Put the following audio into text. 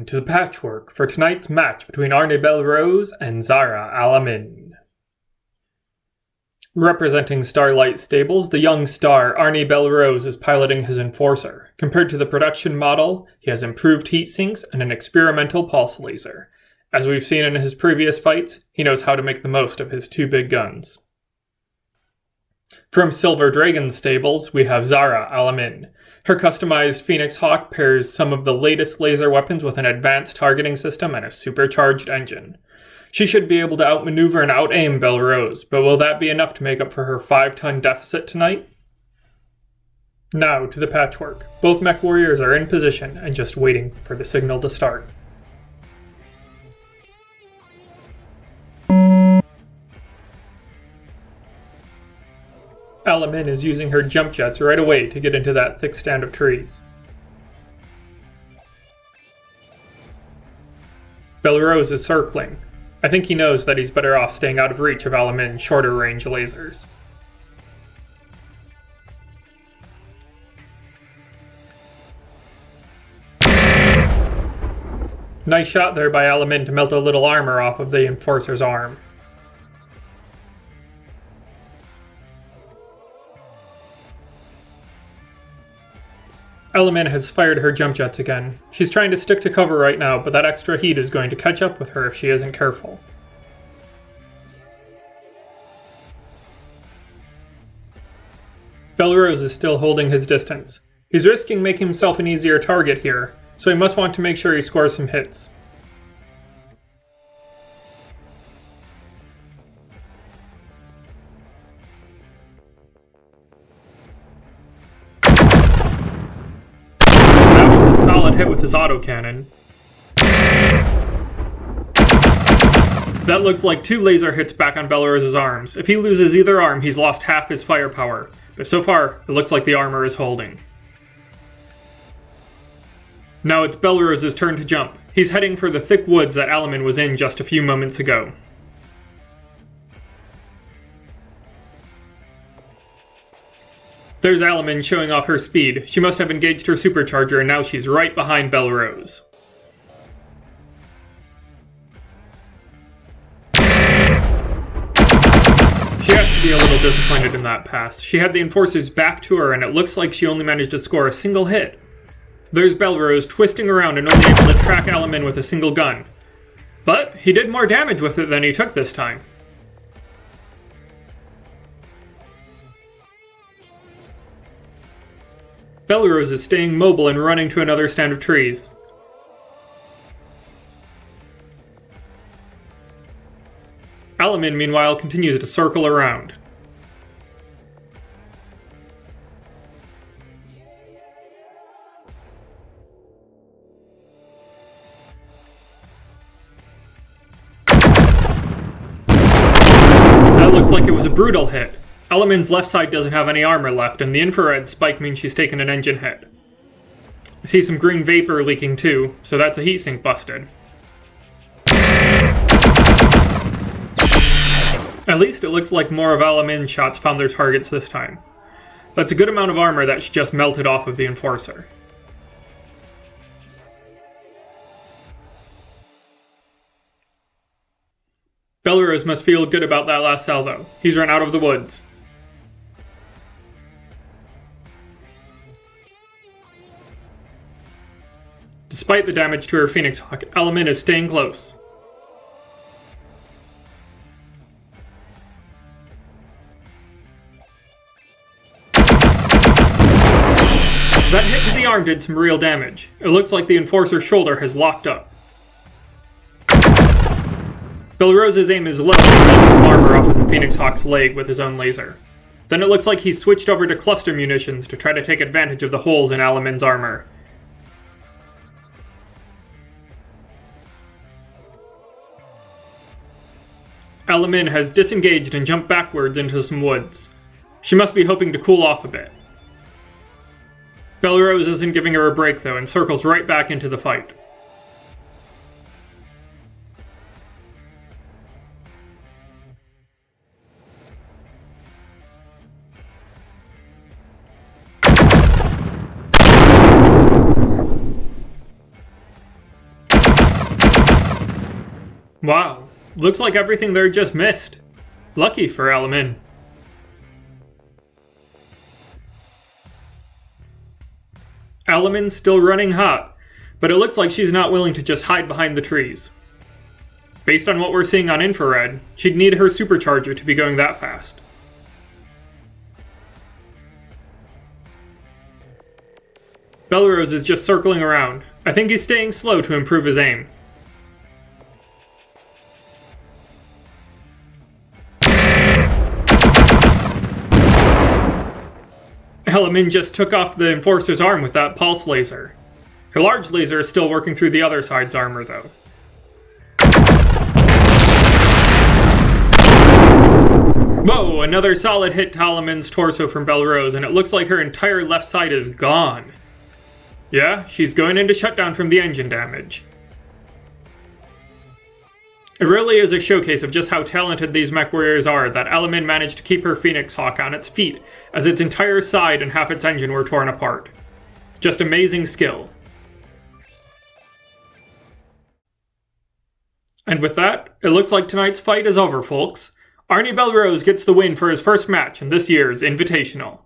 Welcome to the Patchwork for tonight's match between Arnie Bellerose and Zahra Al-Amin. Representing Starlight Stables, the young star Arnie Bellerose is piloting his Enforcer. Compared to the production model, he has improved heat sinks and an experimental pulse laser. As we've seen in his previous fights, he knows how to make the most of his two big guns. From Silver Dragon Stables, we have Zahra Al-Amin. Her customized Phoenix Hawk pairs some of the latest laser weapons with an advanced targeting system and a supercharged engine. She should be able to outmaneuver and out-aim Bellerose, but will that be enough to make up for her 5-ton deficit tonight? Now to the Patchwork. Both mech warriors are in position and just waiting for the signal to start. Al-Amin is using her jump jets right away to get into that thick stand of trees. Bellerose is circling. I think he knows that he's better off staying out of reach of Al-Amin's shorter range lasers. Nice shot there by Al-Amin to melt a little armor off of the Enforcer's arm. Al-Amin has fired her jump jets again. She's trying to stick to cover right now, but that extra heat is going to catch up with her if she isn't careful. Bellerose is still holding his distance. He's risking making himself an easier target here, so he must want to make sure he scores some hits. Hit with his autocannon. That looks like 2 laser hits back on Bellerose's arms. If he loses either arm, he's lost half his firepower. But so far, it looks like the armor is holding. Now it's Bellerose's turn to jump. He's heading for the thick woods that Al-Amin was in just a few moments ago. There's Al-Amin showing off her speed. She must have engaged her supercharger and now she's right behind Bellerose. She has to be a little disappointed in that pass. She had the Enforcer's back to her and it looks like she only managed to score a single hit. There's Bellerose twisting around and only able to track Al-Amin with a single gun. But he did more damage with it than he took this time. Bellerose is staying mobile and running to another stand of trees. Al-Amin, meanwhile, continues to circle around. That looks like it was a brutal hit. Al-Amin's left side doesn't have any armor left, and the infrared spike means she's taken an engine hit. I see some green vapor leaking too, so that's a heatsink busted. At least it looks like more of Al-Amin's shots found their targets this time. That's a good amount of armor that she just melted off of the Enforcer. Bellerose must feel good about that last salvo. He's run out of the woods. Despite the damage to her Phoenix Hawk, Al-Amin is staying close. That hit to the arm did some real damage. It looks like the Enforcer's shoulder has locked up. Bellerose's aim is low and melts some armor off of the Phoenix Hawk's leg with his own laser. Then it looks like he's switched over to cluster munitions to try to take advantage of the holes in Al-Amin's armor. Al-Amin has disengaged and jumped backwards into some woods. She must be hoping to cool off a bit. Bellerose isn't giving her a break though and circles right back into the fight. Wow, looks like everything there just missed. Lucky for Al-Amin. Al-Amin's still running hot, but it looks like she's not willing to just hide behind the trees. Based on what we're seeing on infrared, she'd need her supercharger to be going that fast. Bellerose is just circling around. I think he's staying slow to improve his aim. Al-Amin just took off the Enforcer's arm with that pulse laser. Her large laser is still working through the other side's armor, though. Whoa, another solid hit to Al-Amin's torso from Bellerose, and it looks like her entire left side is gone. Yeah, she's going into shutdown from the engine damage. It really is a showcase of just how talented these mech warriors are that Al-Amin managed to keep her Phoenix Hawk on its feet as its entire side and half its engine were torn apart. Just amazing skill. And with that, it looks like tonight's fight is over, folks. Arnie Bellerose gets the win for his first match in this year's Invitational.